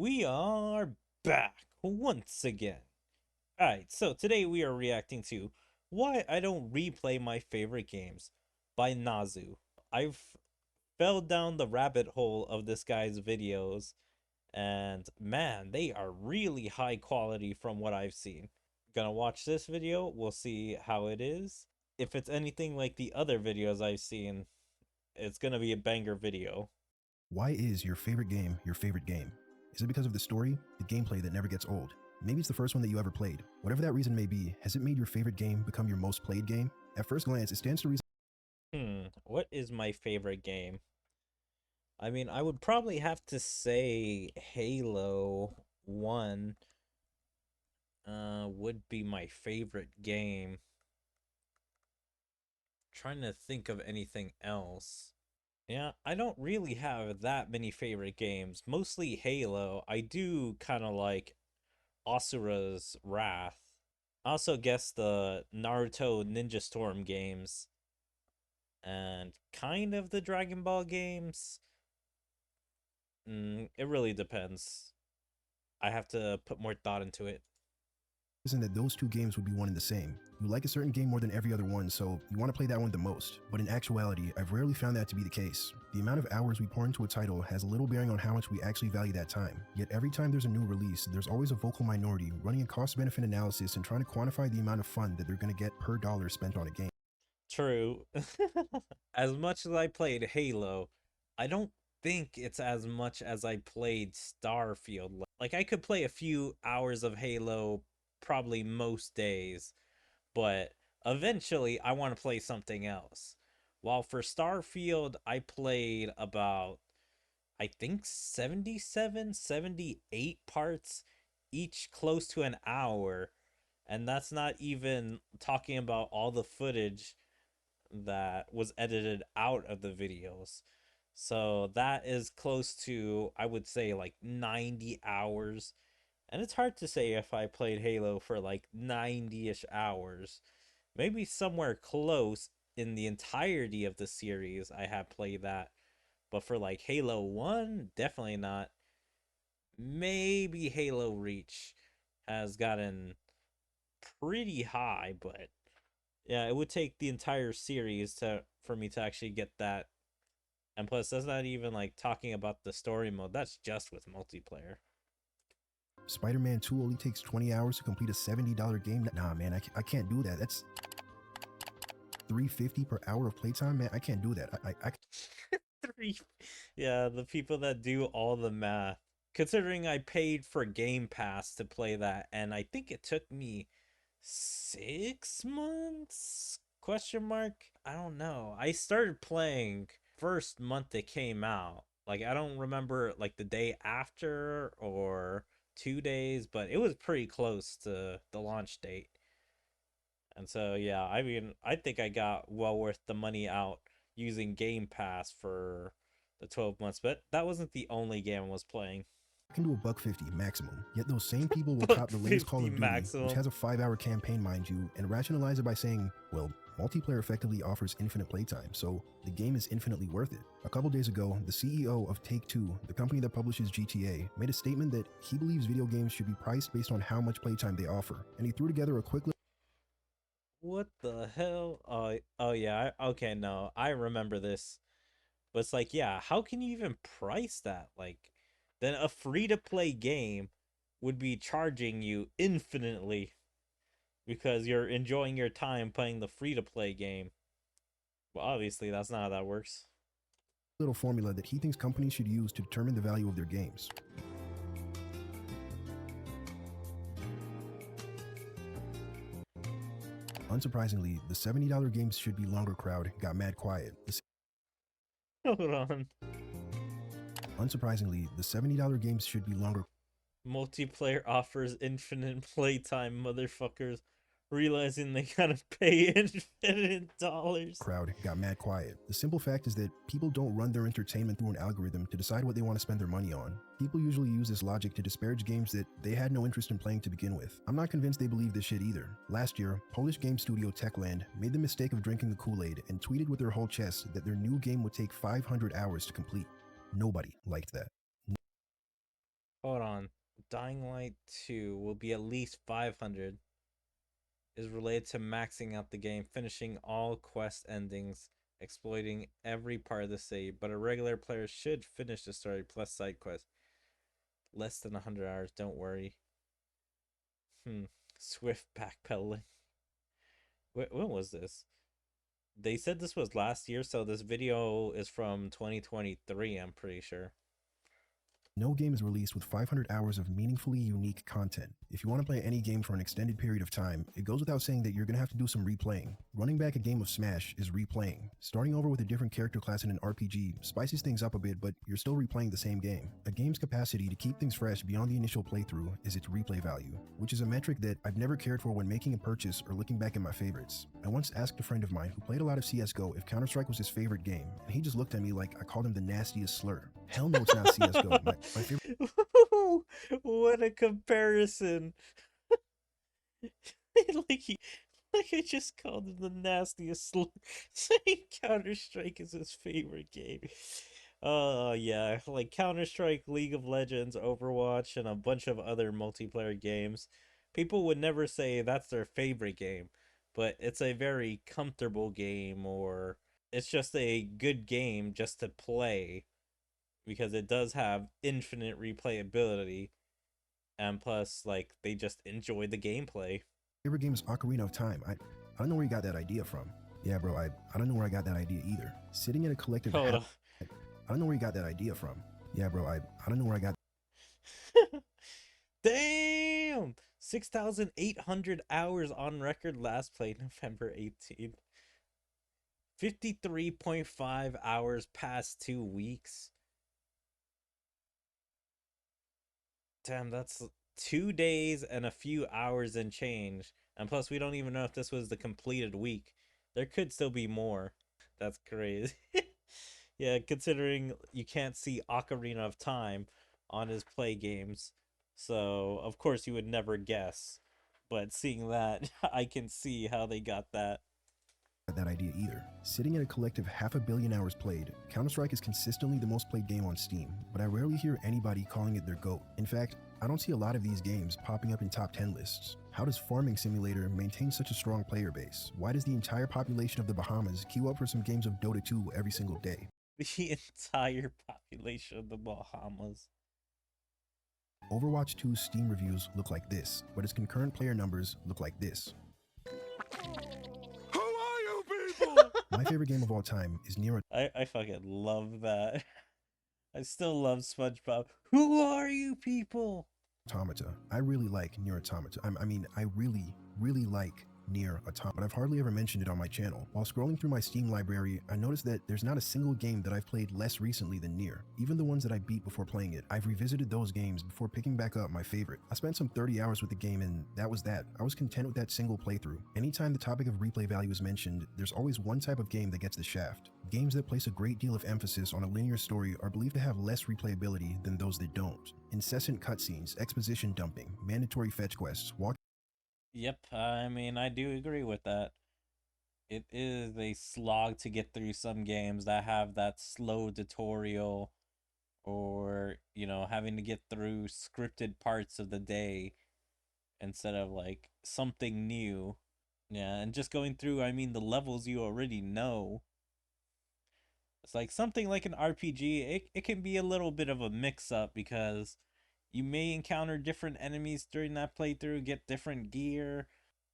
We are back once again. Alright, so today we are reacting to Why I Don't Replay My Favorite Games by Nazu. I've fell down the rabbit hole of this guy's videos, and man, they are really high quality from what I've seen. Gonna watch this video, we'll see how it is. If it's anything like the other videos I've seen, it's gonna be a banger video. Why is your favorite game your favorite game? Is it because of the story, the gameplay that never gets old? Maybe it's the first one that you ever played. Whatever that reason may be, has it made your favorite game become your most played game? At first glance, it stands to reason. What is my favorite game? I mean, I would probably have to say Halo 1 would be my favorite game. Trying to think of anything else. Yeah, I don't really have that many favorite games. Mostly Halo. I do kind of like Asura's Wrath. I also guess the Naruto Ninja Storm games and kind of the Dragon Ball games. It really depends. I have to put more thought into it. That those two games would be one and the same. You like a certain game more than every other one, so you want to play that one the most. But in actuality, I've rarely found that to be the case. The amount of hours we pour into a title has a little bearing on how much we actually value that time. Yet every time there's a new release, there's always a vocal minority running a cost-benefit analysis and trying to quantify the amount of fun that they're going to get per dollar spent on a game. True. As much as I played Halo, I don't think it's as much as I played Starfield. Like, I could play a few hours of Halo probably most days, but eventually I want to play something else. While for Starfield, I played about, I think 77, 78 parts, each close to an hour. And that's not even talking about all the footage that was edited out of the videos. So that is close to, I would say, like 90 hours. And it's hard to say if I played Halo for like 90-ish hours. Maybe somewhere close in the entirety of the series I have played that. But for like Halo 1, definitely not. Maybe Halo Reach has gotten pretty high, but yeah, it would take the entire series to for me to actually get that. And plus, that's not even like talking about the story mode. That's just with multiplayer. Spider-Man 2 only takes 20 hours to complete a $70 game. Nah, man, I can't do that. That's $3.50 per hour of playtime, man. I can't do that. I Three. Yeah, the people that do all the math. Considering I paid for Game Pass to play that, and I think it took me 6 months? Question mark? I don't know. I started playing first month it came out. Like, I don't remember like the day after or 2 days, but it was pretty close to the launch date. And so yeah, I mean, I think I got well worth the money out using Game Pass for the 12 months, but that wasn't the only game I was playing. can do a $1.50 maximum. Yet those same people will Buck cop the latest Call 50 of Duty, which maximum. has a 5-hour campaign, mind you, and rationalize it by saying, well, multiplayer effectively offers infinite playtime, so the game is infinitely worth it. A couple days ago, the CEO of Take-Two, the company that publishes GTA, made a statement that he believes video games should be priced based on how much playtime they offer, and he threw together a quick What the hell? Oh yeah. Okay, no, I remember this. But it's like, yeah, how can you even price that? Like, then a free to play game would be charging you infinitely because you're enjoying your time playing the free to play game. Well, obviously, that's not how that works. little formula that he thinks companies should use to determine the value of their games. Unsurprisingly, the $70 games should be longer crowd got mad quiet. Hold on. Unsurprisingly, the $70 games should be longer Multiplayer offers infinite playtime, motherfuckers. Realizing they gotta pay infinite dollars. crowd got mad quiet. The simple fact is that people don't run their entertainment through an algorithm to decide what they want to spend their money on. People usually use this logic to disparage games that they had no interest in playing to begin with. I'm not convinced they believe this shit either. Last year, Polish game studio Techland made the mistake of drinking the Kool-Aid and tweeted with their whole chest that their new game would take 500 hours to complete. Nobody liked that. Hold on. Dying Light 2 will be at least 500. Is related to maxing out the game, finishing all quest endings, exploiting every part of the city, but a regular player should finish the story plus side quest. Less than 100 hours, don't worry. Swift backpedaling. When was this? They said this was last year, so this video is from 2023, I'm pretty sure. No game is released with 500 hours of meaningfully unique content. If you want to play any game for an extended period of time, it goes without saying that you're going to have to do some replaying. Running back a game of Smash is replaying. Starting over with a different character class in an RPG spices things up a bit, but you're still replaying the same game. A game's capacity to keep things fresh beyond the initial playthrough is its replay value, which is a metric that I've never cared for when making a purchase or looking back at my favorites. I once asked a friend of mine who played a lot of CSGO if Counter-Strike was his favorite game, and he just looked at me like I called him the nastiest slur. Hell no, it's not CSGO. My favorite What a comparison. like he like I just called him the nastiest slur, saying Counter-Strike is his favorite game. Oh yeah, like Counter-Strike, League of Legends, Overwatch, and a bunch of other multiplayer games. People would never say that's their favorite game, but it's a very comfortable game, or it's just a good game just to play because it does have infinite replayability, and plus like they just enjoy the gameplay. game is Ocarina of Time. I don't know where you got that idea from. Yeah, bro, I don't know where I got that idea either. Sitting in a collective Hold on. I don't know where you got that idea from. Yeah, bro, I don't know where I got Damn! 6,800 hours on record, last played November 18th. 53.5 hours past 2 weeks. Damn, that's 2 days and a few hours and change. And plus, we don't even know if this was the completed week. There could still be more. That's crazy. Yeah, considering you can't see Ocarina of Time on his play games. So, of course, you would never guess. But seeing that, I can see how they got that. that idea either. Sitting at a collective 500 million hours played, Counter-Strike is consistently the most played game on Steam, but I rarely hear anybody calling it their GOAT. In fact, I don't see a lot of these games popping up in top 10 lists. How does Farming Simulator maintain such a strong player base? Why does the entire population of the Bahamas queue up for some games of Dota 2 every single day? The entire population of the Bahamas. Overwatch 2's Steam reviews look like this, but its concurrent player numbers look like this. Who are you people? My favorite game of all time is Nier I fucking love that. I still love SpongeBob. Who are you people? Automata. I really like Nier Automata. I really like Nier Automata, but I've hardly ever mentioned it on my channel. While scrolling through my Steam library, I noticed that there's not a single game that I've played less recently than Nier. Even the ones that I beat before playing it, I've revisited those games before picking back up my favorite. I spent some 30 hours with the game and that was that. I was content with that single playthrough. Anytime the topic of replay value is mentioned, there's always one type of game that gets the shaft. Games that place a great deal of emphasis on a linear story are believed to have less replayability than those that don't. Incessant cutscenes, exposition dumping, mandatory fetch quests, Yep, I mean, I do agree with that. It is a slog to get through some games that have that slow tutorial, or, having to get through scripted parts of the day instead of like something new. Yeah, and just going through, I mean, the levels you already know. It's like something like an RPG, it can be a little bit of a mix up because you may encounter different enemies during that playthrough, get different gear.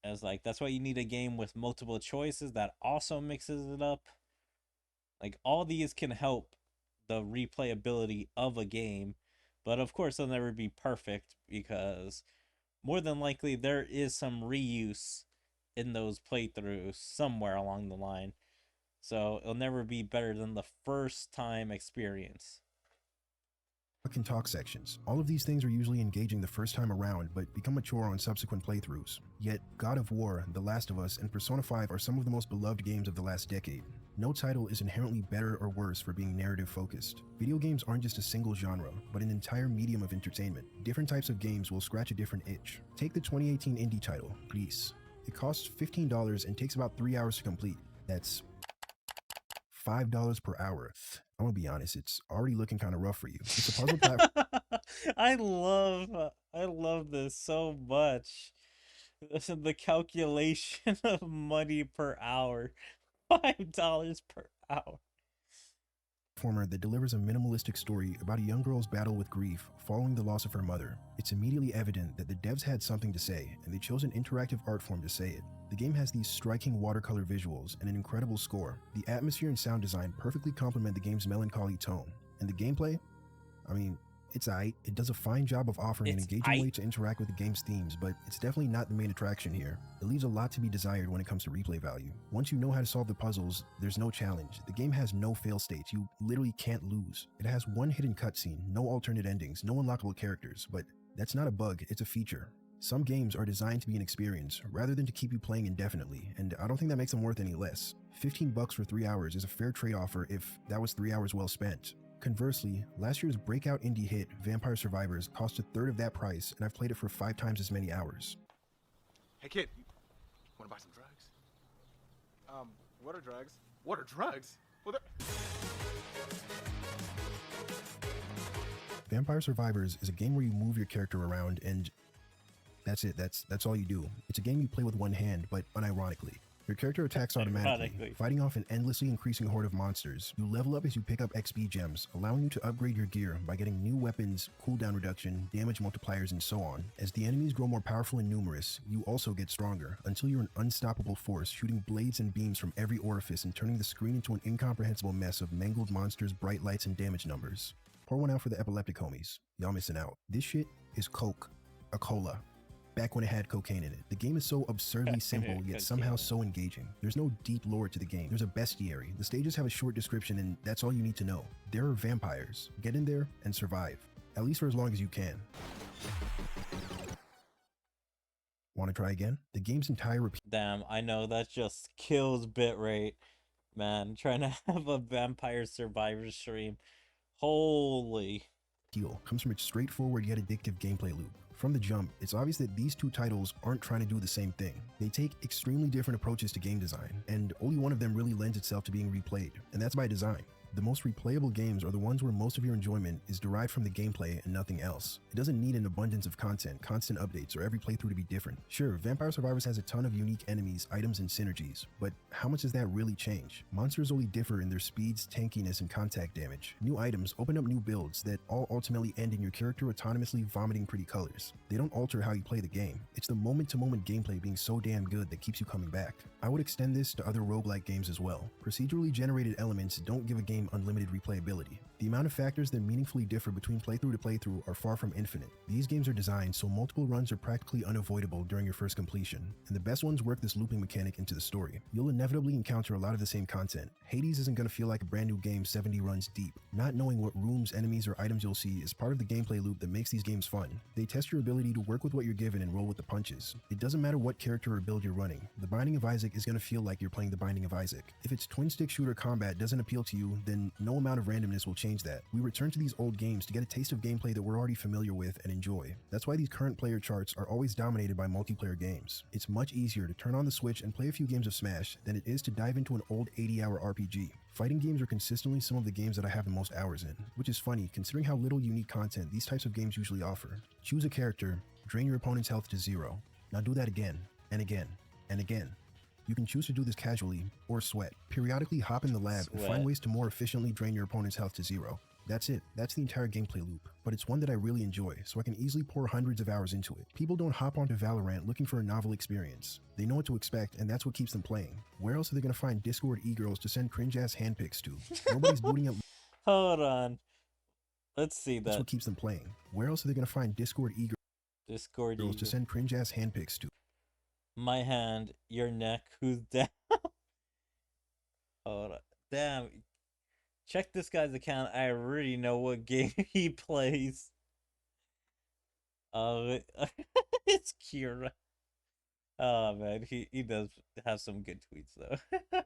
As like that's why you need a game with multiple choices that also mixes it up. Like all these can help the replayability of a game, but of course they'll never be perfect because more than likely there is some reuse in those playthroughs somewhere along the line. So it'll never be better than the first time experience. and talk sections. All of these things are usually engaging the first time around, but become a chore on subsequent playthroughs. Yet, God of War, The Last of Us, and Persona 5 are some of the most beloved games of the last decade. No title is inherently better or worse for being narrative focused. Video games aren't just a single genre, but an entire medium of entertainment. Different types of games will scratch a different itch. Take the 2018 indie title, Grease. It costs $15 and takes about 3 hours to complete. That's $5 per hour. I'm gonna be honest, it's already looking kind of rough for you. It's a puzzle platform. I love this so much. The calculation of money per hour. $5 per hour. Platformer that delivers a minimalistic story about a young girl's battle with grief following the loss of her mother. It's immediately evident that the devs had something to say, and they chose an interactive art form to say it. The game has these striking watercolor visuals and an incredible score. The atmosphere and sound design perfectly complement the game's melancholy tone. And the gameplay? I mean, it's aight. It does a fine job of offering an engaging way to interact with the game's themes, but it's definitely not the main attraction here. It leaves a lot to be desired when it comes to replay value. Once you know how to solve the puzzles, there's no challenge. The game has no fail states. You literally can't lose. It has one hidden cutscene, no alternate endings, no unlockable characters, but that's not a bug, it's a feature. Some games are designed to be an experience, rather than to keep you playing indefinitely, and I don't think that makes them worth any less. $15 for 3 hours is a fair trade-offer if that was 3 hours well spent. Conversely, last year's breakout indie hit, Vampire Survivors, cost a third of that price, and I've played it for 5 times as many hours. Hey kid, wanna buy some drugs? What are drugs? What are drugs? Well, Vampire Survivors is a game where you move your character around and that's it, that's all you do. It's a game you play with one hand, but unironically. Your character attacks automatically, fighting off an endlessly increasing horde of monsters. You level up as you pick up XP gems, allowing you to upgrade your gear by getting new weapons, cooldown reduction, damage multipliers, and so on. As the enemies grow more powerful and numerous, you also get stronger, until you're an unstoppable force, shooting blades and beams from every orifice and turning the screen into an incomprehensible mess of mangled monsters, bright lights, and damage numbers. Pour one out for the epileptic homies. Y'all missing out. This shit is coke. A cola. Back when it had cocaine in it. The game is so absurdly simple, yet somehow so engaging. There's no deep lore to the game. There's a bestiary. The stages have a short description, and that's all you need to know. There are vampires. Get in there and survive. At least for as long as you can. Want to try again? The game's entire repeat. Damn, I know that just kills bitrate. Man, trying to have a Vampire Survivor stream. Holy. Comes from its straightforward yet addictive gameplay loop. From the jump, it's obvious that these two titles aren't trying to do the same thing. They take extremely different approaches to game design, and only one of them really lends itself to being replayed, and that's by design. The most replayable games are the ones where most of your enjoyment is derived from the gameplay and nothing else. It doesn't need an abundance of content, constant updates, or every playthrough to be different. Sure, Vampire Survivors has a ton of unique enemies, items, and synergies, but how much does that really change? Monsters only differ in their speeds, tankiness, and contact damage. New items open up new builds that all ultimately end in your character autonomously vomiting pretty colors. They don't alter how you play the game. It's the moment-to-moment gameplay being so damn good that keeps you coming back. I would extend this to other roguelike games as well. Procedurally generated elements don't give a game unlimited replayability. The amount of factors that meaningfully differ between playthrough to playthrough are far from infinite. These games are designed so multiple runs are practically unavoidable during your first completion, and the best ones work this looping mechanic into the story. You'll inevitably encounter a lot of the same content. Hades isn't going to feel like a brand new game 70 runs deep. Not knowing what rooms, enemies, or items you'll see is part of the gameplay loop that makes these games fun. They test your ability to work with what you're given and roll with the punches. It doesn't matter what character or build you're running. The Binding of Isaac is going to feel like you're playing the Binding of Isaac. If its twin-stick shooter combat doesn't appeal to you, then no amount of randomness will change that. We return to these old games to get a taste of gameplay that we're already familiar with and enjoy. That's why these current player charts are always dominated by multiplayer games. It's much easier to turn on the Switch and play a few games of Smash than it is to dive into an old 80-hour RPG. Fighting games are consistently some of the games that I have the most hours in, which is funny considering how little unique content these types of games usually offer. Choose a character, drain your opponent's health to 0. Now do that again, and again, and again. You can choose to do this casually, or sweat. Periodically hop in the lab and find ways to more efficiently drain your opponent's health to 0. That's it. That's the entire gameplay loop. But it's one that I really enjoy, so I can easily pour hundreds of hours into it. People don't hop onto Valorant looking for a novel experience. They know what to expect, and that's what keeps them playing. Where else are they going to find Discord e-girls to send cringe-ass handpics to? Nobody's booting up... Hold on. Let's see that. That's what keeps them playing. Where else are they going to find Discord e-girls to send cringe-ass handpics to? My hand, your neck, who's down? Hold on. Damn. Check this guy's account. I already know what game he plays. It's Kira. Oh man, he does have some good tweets though.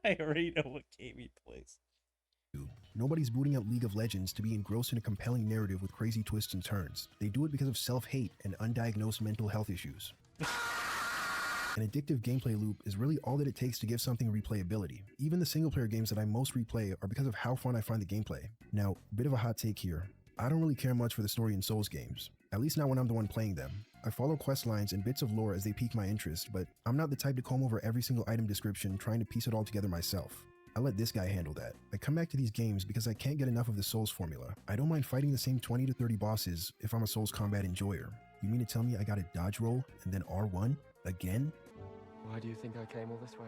I already know what game he plays. Nobody's booting up League of Legends to be engrossed in a compelling narrative with crazy twists and turns. They do it because of self-hate and undiagnosed mental health issues. An addictive gameplay loop is really all that it takes to give something replayability. Even the single-player games that I most replay are because of how fun I find the gameplay. Now, bit of a hot take here. I don't really care much for the story in Souls games, at least not when I'm the one playing them. I follow quest lines and bits of lore as they pique my interest, but I'm not the type to comb over every single item description trying to piece it all together myself. I let this guy handle that. I come back to these games because I can't get enough of the Souls formula. I don't mind fighting the same 20 to 30 bosses if I'm a Souls combat enjoyer. You mean to tell me I gotta dodge roll and then R1? Again? Why do you think I came all this way?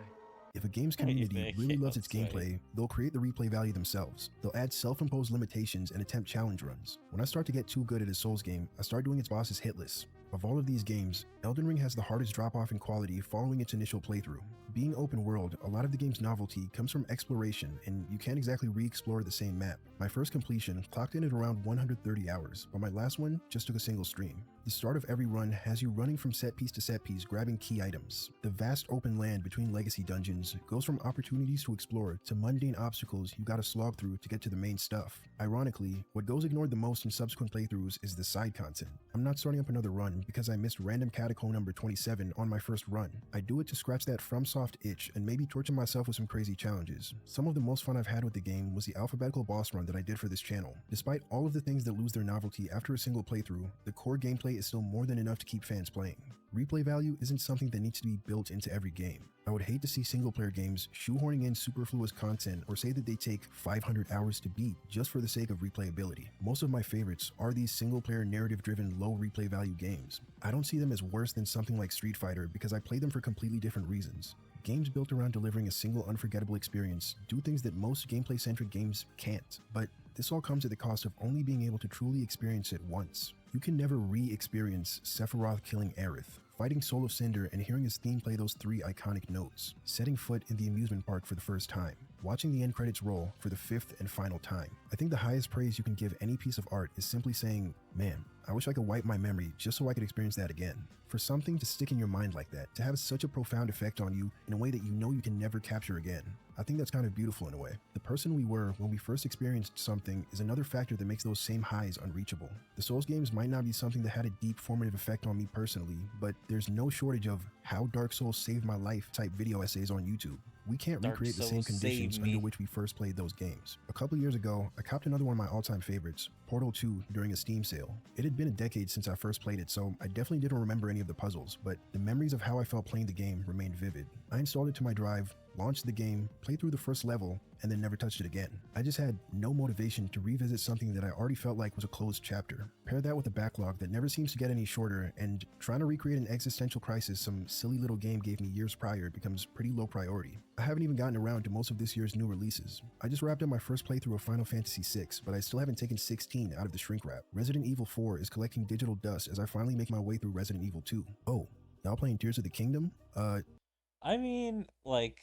If a game's community really loves its gameplay, they'll create the replay value themselves. They'll add self-imposed limitations and attempt challenge runs. When I start to get too good at a Souls game, I start doing its bosses hitless. Of all of these games, Elden Ring has the hardest drop-off in quality following its initial playthrough. Being open world, a lot of the game's novelty comes from exploration, and you can't exactly re-explore the same map. My first completion clocked in at around 130 hours, but my last one just took a single stream. The start of every run has you running from set piece to set piece grabbing key items. The vast open land between legacy dungeons goes from opportunities to explore to mundane obstacles you gotta slog through to get to the main stuff. Ironically, what goes ignored the most in subsequent playthroughs is the side content. I'm not starting up another run because I missed random catacomb number 27 on my first run. I do it to scratch that FromSoft itch and maybe torture myself with some crazy challenges. Some of the most fun I've had with the game was the alphabetical boss run that I did for this channel. Despite all of the things that lose their novelty after a single playthrough, the core gameplay is still more than enough to keep fans playing. Replay value isn't something that needs to be built into every game. I would hate to see single-player games shoehorning in superfluous content or say that they take 500 hours to beat just for the sake of replayability. Most of my favorites are these single-player narrative-driven low replay value games. I don't see them as worse than something like Street Fighter because I play them for completely different reasons. Games built around delivering a single unforgettable experience do things that most gameplay-centric games can't, but this all comes at the cost of only being able to truly experience it once. You can never re-experience Sephiroth killing Aerith, fighting Soul of Cinder and hearing his theme play those 3 iconic notes, setting foot in the amusement park for the first time, watching the end credits roll for the 5th and final time. I think the highest praise you can give any piece of art is simply saying, man, I wish I could wipe my memory just so I could experience that again. For something to stick in your mind like that, to have such a profound effect on you in a way that you know you can never capture again, I think that's kind of beautiful in a way. The person we were when we first experienced something is another factor that makes those same highs unreachable. The Souls games might not be something that had a deep formative effect on me personally, but there's no shortage of how Dark Souls saved my life type video essays on YouTube. We can't recreate the same conditions under which we first played those games. A couple years ago, I copped another one of my all-time favorites, Portal 2, during a Steam sale. It had been a decade since I first played it, so I definitely didn't remember any of the puzzles, but the memories of how I felt playing the game remained vivid. I installed it to my drive, launched the game, played through the first level, and then never touched it again. I just had no motivation to revisit something that I already felt like was a closed chapter. Pair that with a backlog that never seems to get any shorter, and trying to recreate an existential crisis some silly little game gave me years prior becomes pretty low priority. I haven't even gotten around to most of this year's new releases. I just wrapped up my first playthrough of Final Fantasy VI, but I still haven't taken 16 out of the shrink wrap. Resident Evil 4 is collecting digital dust as I finally make my way through Resident Evil 2. Oh, y'all playing Tears of the Kingdom? I mean, like,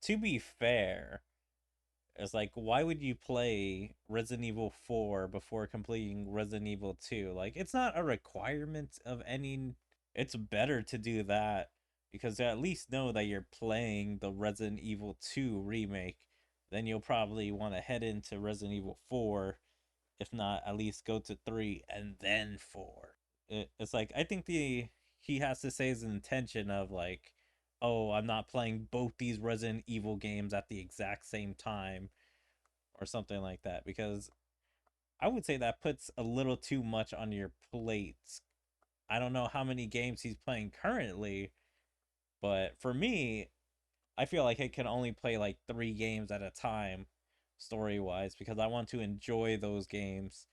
to be fair, it's like, why would you play Resident Evil 4 before completing Resident Evil 2? Like, it's not a requirement of any. It's better to do that because you at least know that you're playing the Resident Evil 2 remake. Then you'll probably want to head into Resident Evil 4, if not at least go to 3 and then 4. It's like, I think he has to say his intention of like, oh, I'm not playing both these Resident Evil games at the exact same time or something like that, because I would say that puts a little too much on your plate. I don't know how many games he's playing currently, but for me, I feel like I can only play like 3 games at a time story-wise because I want to enjoy those games.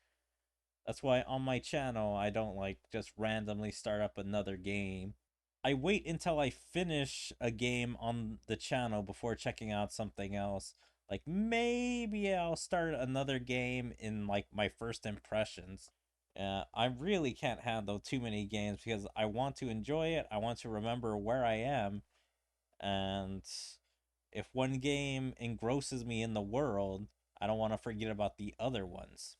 That's why on my channel, I don't like just randomly start up another game. I wait until I finish a game on the channel before checking out something else. Like, maybe I'll start another game in like my first impressions. I really can't handle too many games because I want to enjoy it. I want to remember where I am. And if one game engrosses me in the world, I don't want to forget about the other ones.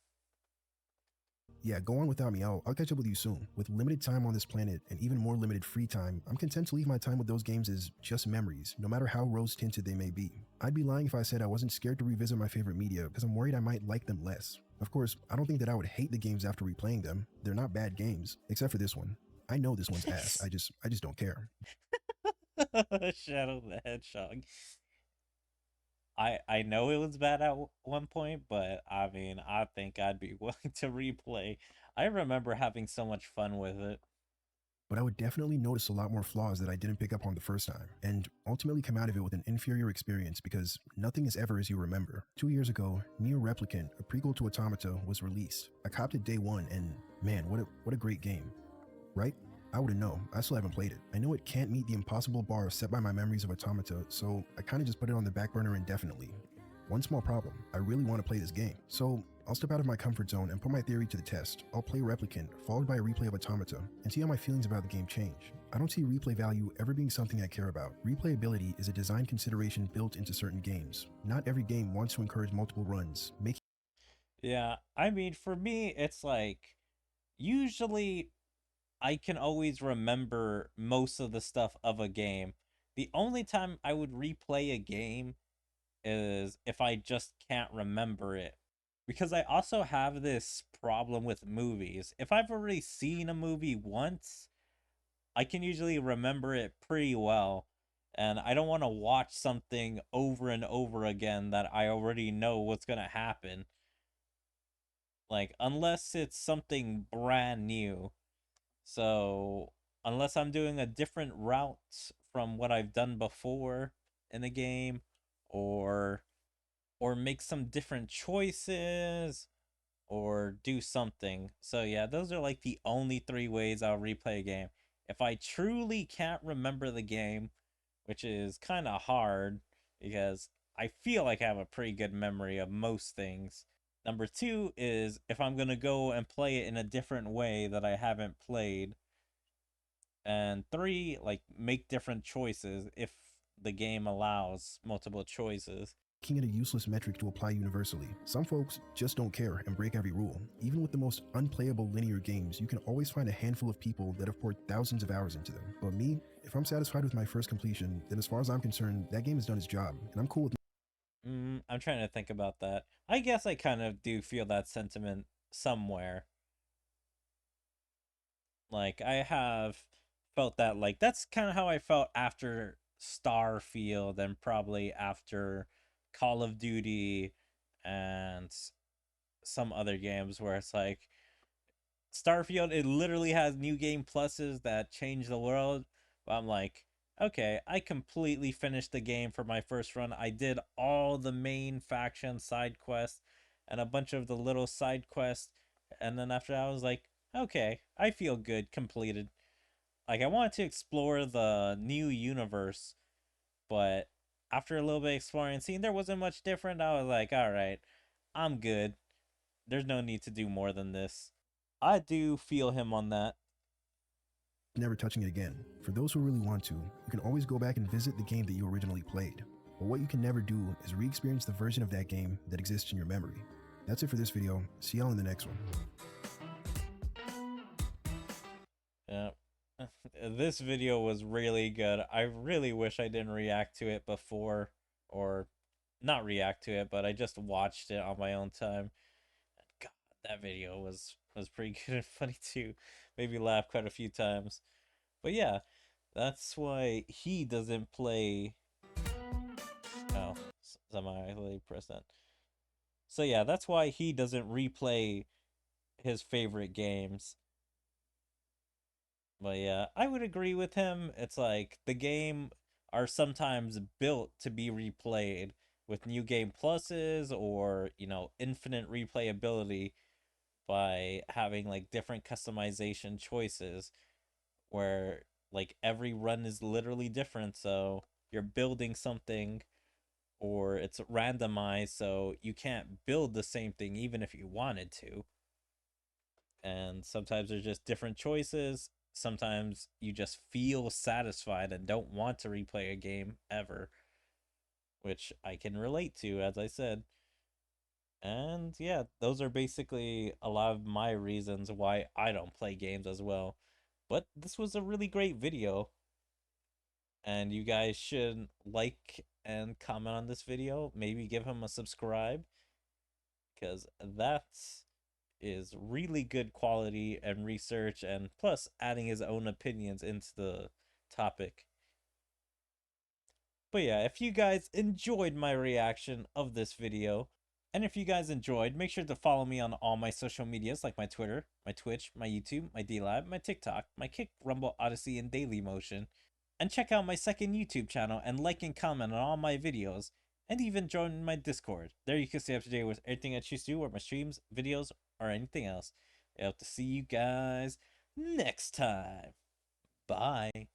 Yeah, go on without me. I'll catch up with you soon. With limited time on this planet and even more limited free time, I'm content to leave my time with those games as just memories, no matter how rose-tinted they may be. I'd be lying if I said I wasn't scared to revisit my favorite media because I'm worried I might like them less. Of course, I don't think that I would hate the games after replaying them. They're not bad games, except for this one. I know this one's ass. I just don't care. Shadow the Hedgehog. I know it was bad at one point, but I mean, I think I'd be willing to replay. I remember having so much fun with it. But I would definitely notice a lot more flaws that I didn't pick up on the first time, and ultimately come out of it with an inferior experience because nothing is ever as you remember. 2 years ago, Near Replicant, a prequel to Automata, was released. I copped it day one, and man, what a great game, right? I wouldn't know. I still haven't played it. I know it can't meet the impossible bar set by my memories of Automata, so I kind of just put it on the back burner indefinitely. One small problem, I really want to play this game. So I'll step out of my comfort zone and put my theory to the test. I'll play Replicant, followed by a replay of Automata, and see how my feelings about the game change. I don't see replay value ever being something I care about. Replayability is a design consideration built into certain games. Not every game wants to encourage multiple runs, making Yeah, I mean, for me, it's like usually I can always remember most of the stuff of a game. The only time I would replay a game is if I just can't remember it. Because I also have this problem with movies. If I've already seen a movie once, I can usually remember it pretty well. And I don't want to watch something over and over again that I already know what's going to happen. Like, unless it's something brand new. So, unless I'm doing a different route from what I've done before in the game, or make some different choices, or do something. So yeah, those are like the only three ways I'll replay a game. If I truly can't remember the game, which is kind of hard because I feel like I have a pretty good memory of most things. Number two is if I'm going to go and play it in a different way that I haven't played. And three, like make different choices if the game allows multiple choices. it a useless metric to apply universally. Some folks just don't care and break every rule. Even with the most unplayable linear games, you can always find a handful of people that have poured thousands of hours into them. But me, if I'm satisfied with my first completion, then as far as I'm concerned, that game has done its job, and I'm cool with I'm trying to think about that. I guess I kind of do feel that sentiment somewhere. Like I have felt that, like that's kind of how I felt after Starfield and probably after Call of Duty and some other games where it's like Starfield, it literally has new game pluses that change the world. But I'm like, okay, I completely finished the game for my first run. I did all the main faction side quests and a bunch of the little side quests. And then after that, I was like, okay, I feel good, completed. Like, I wanted to explore the new universe, but after a little bit exploring and seeing there wasn't much different, I was like, all right, I'm good. There's no need to do more than this. I do feel him on that. never touching it again. For those who really want to, you can always go back and visit the game that you originally played. But what you can never do is re-experience the version of that game that exists in your memory. That's it for this video. See y'all in the next one. Yeah. This video was really good. I really wish I didn't react to it before, or not react to it, but I just watched it on my own time. God, that video was pretty good and funny too. Made me laugh quite a few times. But yeah, that's why he doesn't play. Oh, somehow I pressed that. So yeah, that's why he doesn't replay his favorite games. But yeah, I would agree with him. It's like the game are sometimes built to be replayed with new game pluses, or, infinite replayability by having like different customization choices where like every run is literally different. So you're building something, or it's randomized, so you can't build the same thing even if you wanted to. And sometimes there's just different choices. Sometimes you just feel satisfied and don't want to replay a game ever, which I can relate to, as I said. And yeah, those are basically a lot of my reasons why I don't play games as well. But this was a really great video, and you guys should like and comment on this video. Maybe give him a subscribe, because that's is really good quality and research, and plus adding his own opinions into the topic. But But yeah, if you guys enjoyed my reaction of this video, and if you guys enjoyed, make sure to follow me on all my social medias like my Twitter, my Twitch, my YouTube, my DLab, my TikTok, my Kick, Rumble, Odyssey, and Daily Motion. And check out my second YouTube channel and like and comment on all my videos, and even join my Discord. There you can stay up to date with everything I choose to do, or my streams, videos, or anything else. I hope to see you guys next time. Bye.